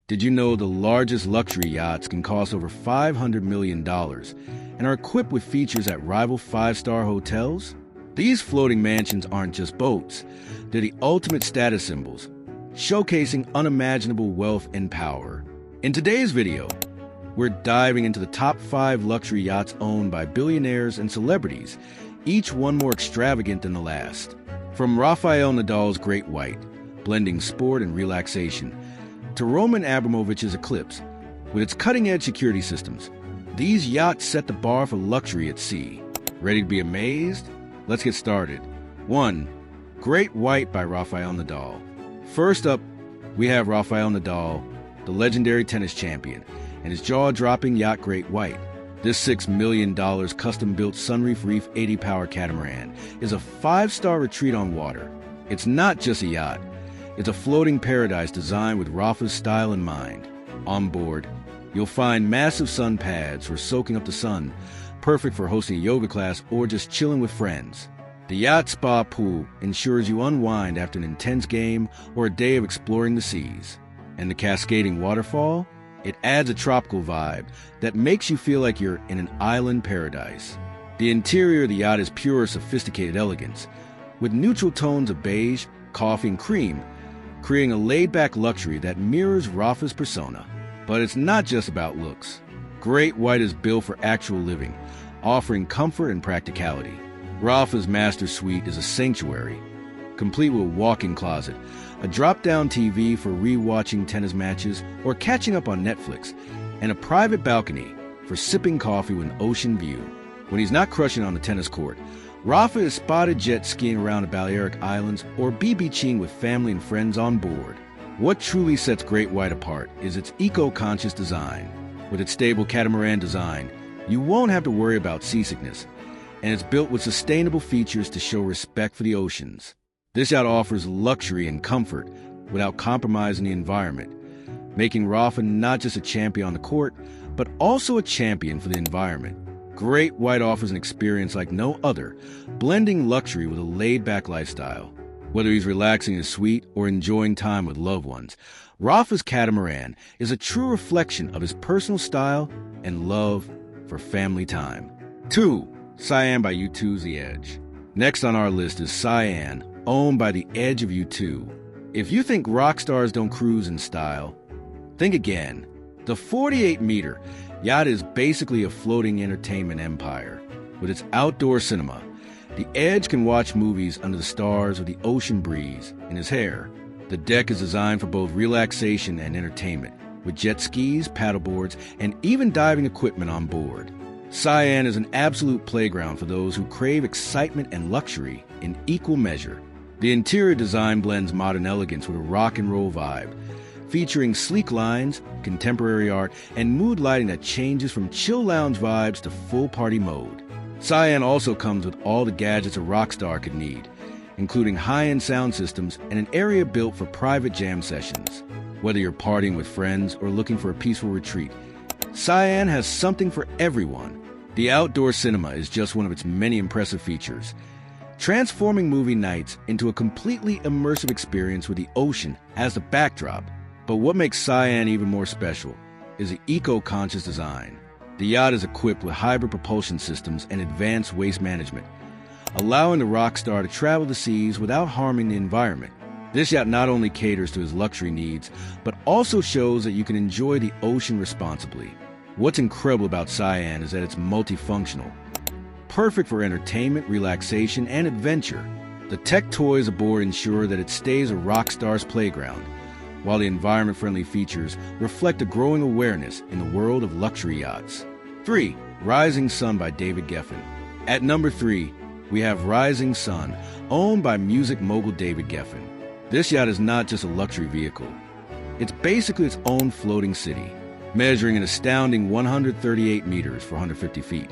Did you know the largest luxury yachts can cost over $500 million and are equipped with features that rival five-star hotels? These floating mansions aren't just boats. They're the ultimate status symbols, showcasing unimaginable wealth and power. In today's video, we're diving into the top 5 luxury yachts owned by billionaires and celebrities, each one more extravagant than the last. From Rafael Nadal's Great White, blending sport and relaxation, to Roman Abramovich's Eclipse, with its cutting-edge security systems, these yachts set the bar for luxury at sea. Ready to be amazed? Let's get started. 1. Great White by Rafael Nadal. First up, we have Rafael Nadal, the legendary tennis champion, and his jaw-dropping yacht Great White. This $6 million custom-built Sunreef Reef 80-power catamaran is a 5-star retreat on water. It's not just a yacht. It's a floating paradise designed with Rafa's style in mind. On board, you'll find massive sun pads for soaking up the sun, perfect for hosting a yoga class or just chilling with friends. The yacht spa pool ensures you unwind after an intense game or a day of exploring the seas. And the cascading waterfall? It adds a tropical vibe that makes you feel like you're in an island paradise. The interior of the yacht is pure, sophisticated elegance, with neutral tones of beige, coffee, and cream, creating a laid-back luxury that mirrors Rafa's persona. But it's not just about looks. Great White is built for actual living, offering comfort and practicality. Rafa's master suite is a sanctuary, complete with a walk-in closet, a drop-down TV for re-watching tennis matches or catching up on Netflix, and a private balcony for sipping coffee with an ocean view. When he's not crushing on the tennis court, Rafa is spotted jet skiing around the Balearic Islands or beaching with family and friends on board. What truly sets Great White apart is its eco-conscious design. With its stable catamaran design, you won't have to worry about seasickness, and it's built with sustainable features to show respect for the oceans. This yacht offers luxury and comfort without compromising the environment, making Rafa not just a champion on the court, but also a champion for the environment. Great White offers an experience like no other, blending luxury with a laid-back lifestyle. Whether he's relaxing in his suite or enjoying time with loved ones, Rafa's catamaran is a true reflection of his personal style and love for family time. 2. Cyan by U2's The Edge. Next on our list is Cyan, owned by the Edge of U2. If you think rock stars don't cruise in style, think again. The 48-meter yacht is basically a floating entertainment empire. With its outdoor cinema, the Edge can watch movies under the stars with the ocean breeze in his hair. The deck is designed for both relaxation and entertainment, with jet skis, paddleboards, and even diving equipment on board. Cyan is an absolute playground for those who crave excitement and luxury in equal measure. The interior design blends modern elegance with a rock and roll vibe, featuring sleek lines, contemporary art, and mood lighting that changes from chill lounge vibes to full party mode. Cyan also comes with all the gadgets a rock star could need, including high-end sound systems and an area built for private jam sessions. Whether you're partying with friends or looking for a peaceful retreat, Cyan has something for everyone. The outdoor cinema is just one of its many impressive features, transforming movie nights into a completely immersive experience with the ocean as the backdrop. But what makes Cyan even more special is the eco-conscious design. The yacht is equipped with hybrid propulsion systems and advanced waste management, allowing the rock star to travel the seas without harming the environment. This yacht not only caters to his luxury needs, but also shows that you can enjoy the ocean responsibly. What's incredible about Cyan is that it's multifunctional, perfect for entertainment, relaxation, and adventure. The tech toys aboard ensure that it stays a rock star's playground, while the environment-friendly features reflect a growing awareness in the world of luxury yachts. 3. Rising Sun by David Geffen. At number 3, we have Rising Sun, owned by music mogul David Geffen. This yacht is not just a luxury vehicle. It's basically its own floating city, measuring an astounding 138 meters for 150 feet.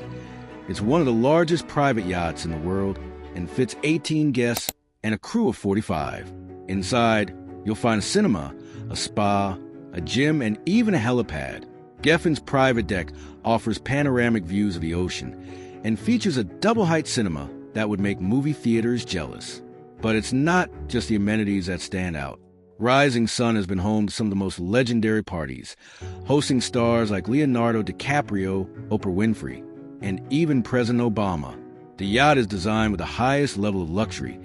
It's one of the largest private yachts in the world and fits 18 guests and a crew of 45. Inside, you'll find a cinema, a spa, a gym, and even a helipad. Geffen's private deck offers panoramic views of the ocean and features a double-height cinema that would make movie theaters jealous. But it's not just the amenities that stand out. Rising Sun has been home to some of the most legendary parties, hosting stars like Leonardo DiCaprio, Oprah Winfrey, and even President Obama. The yacht is designed with the highest level of luxury,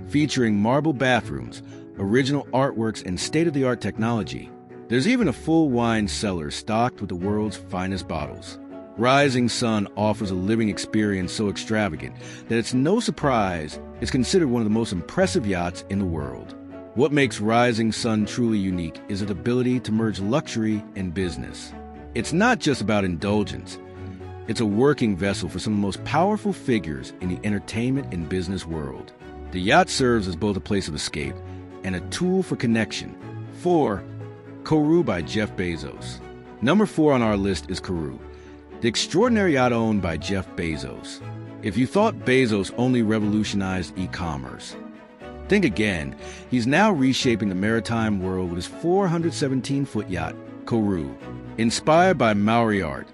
featuring marble bathrooms, original artworks, and state-of-the-art technology. There's even a full wine cellar stocked with the world's finest bottles. Rising Sun offers a living experience so extravagant that it's no surprise it's considered one of the most impressive yachts in the world. What makes Rising Sun truly unique is its ability to merge luxury and business. It's not just about indulgence. It's a working vessel for some of the most powerful figures in the entertainment and business world. The yacht serves as both a place of escape and a tool for connection. 4. Kourou by Jeff Bezos. Number 4 on our list is Kourou, the extraordinary yacht owned by Jeff Bezos. If you thought Bezos only revolutionized e-commerce, think again. He's now reshaping the maritime world with his 417-foot yacht, Kourou. Inspired by Maori art,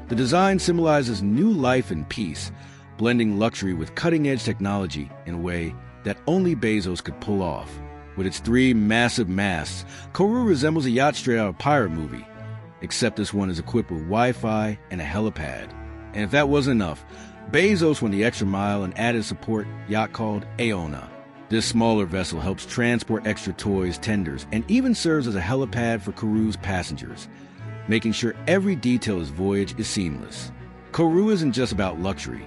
the design symbolizes new life and peace, blending luxury with cutting-edge technology in a way that only Bezos could pull off. With its 3 massive masts, Kourou resembles a yacht straight out of a pirate movie, except this one is equipped with Wi-Fi and a helipad. And if that wasn't enough, Bezos went the extra mile and added a support yacht called Aona. This smaller vessel helps transport extra toys, tenders, and even serves as a helipad for Kourou's passengers, making sure every detail of his voyage is seamless. Kourou isn't just about luxury.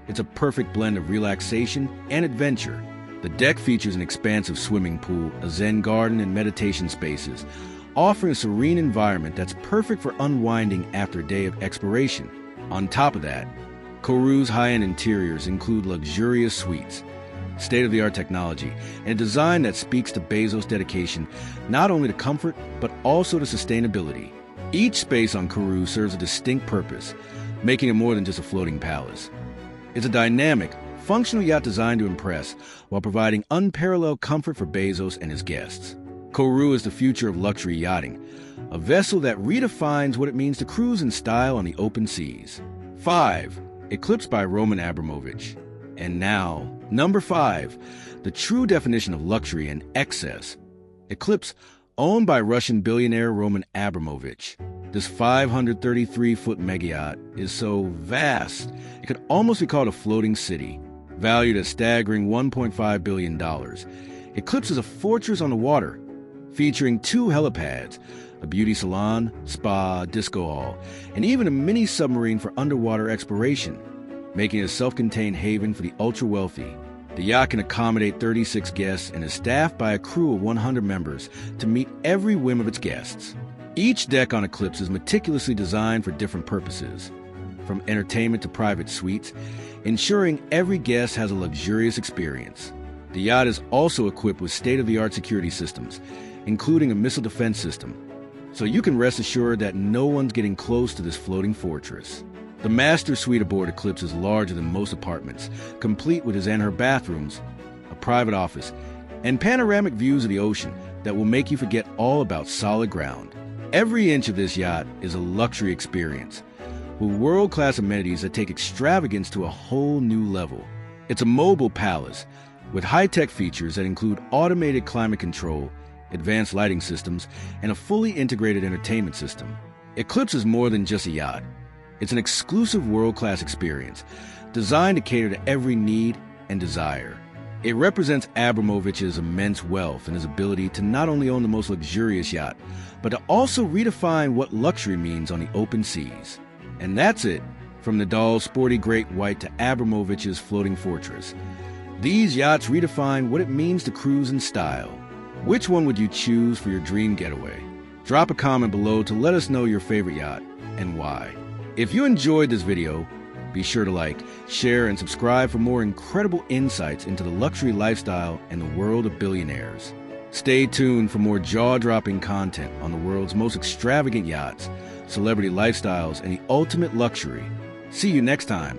It's a perfect blend of relaxation and adventure. The deck features an expansive swimming pool, a Zen garden, and meditation spaces, offering a serene environment that's perfect for unwinding after a day of exploration. On top of that, Kourou's high-end interiors include luxurious suites, state-of-the-art technology, and a design that speaks to Bezos' dedication not only to comfort, but also to sustainability. Each space on Kourou serves a distinct purpose, making it more than just a floating palace. It's a dynamic, functional yacht designed to impress, while providing unparalleled comfort for Bezos and his guests. Kourou is the future of luxury yachting, a vessel that redefines what it means to cruise in style on the open seas. 5. Eclipse by Roman Abramovich. And now, number 5, the true definition of luxury and excess. Eclipse, owned by Russian billionaire Roman Abramovich. This 533-foot mega yacht is so vast, it could almost be called a floating city. Valued at a staggering $1.5 billion, Eclipse is a fortress on the water, featuring 2 helipads, a beauty salon, spa, disco hall, and even a mini submarine for underwater exploration, making it a self-contained haven for the ultra-wealthy. The yacht can accommodate 36 guests and is staffed by a crew of 100 members to meet every whim of its guests. Each deck on Eclipse is meticulously designed for different purposes, from entertainment to private suites, ensuring every guest has a luxurious experience. The yacht is also equipped with state-of-the-art security systems, including a missile defense system, so you can rest assured that no one's getting close to this floating fortress. The master suite aboard Eclipse is larger than most apartments, complete with his and her bathrooms, a private office, and panoramic views of the ocean that will make you forget all about solid ground. Every inch of this yacht is a luxury experience, with world-class amenities that take extravagance to a whole new level. It's a mobile palace with high-tech features that include automated climate control, advanced lighting systems, and a fully integrated entertainment system. Eclipse is more than just a yacht. It's an exclusive world-class experience designed to cater to every need and desire. It represents Abramovich's immense wealth and his ability to not only own the most luxurious yacht, but to also redefine what luxury means on the open seas. And that's it, from Nadal's sporty great white to Abramovich's floating fortress. These yachts redefine what it means to cruise in style. Which one would you choose for your dream getaway? Drop a comment below to let us know your favorite yacht and why. If you enjoyed this video, be sure to like, share, and subscribe for more incredible insights into the luxury lifestyle and the world of billionaires. Stay tuned for more jaw-dropping content on the world's most extravagant yachts, celebrity lifestyles, and the ultimate luxury. See you next time.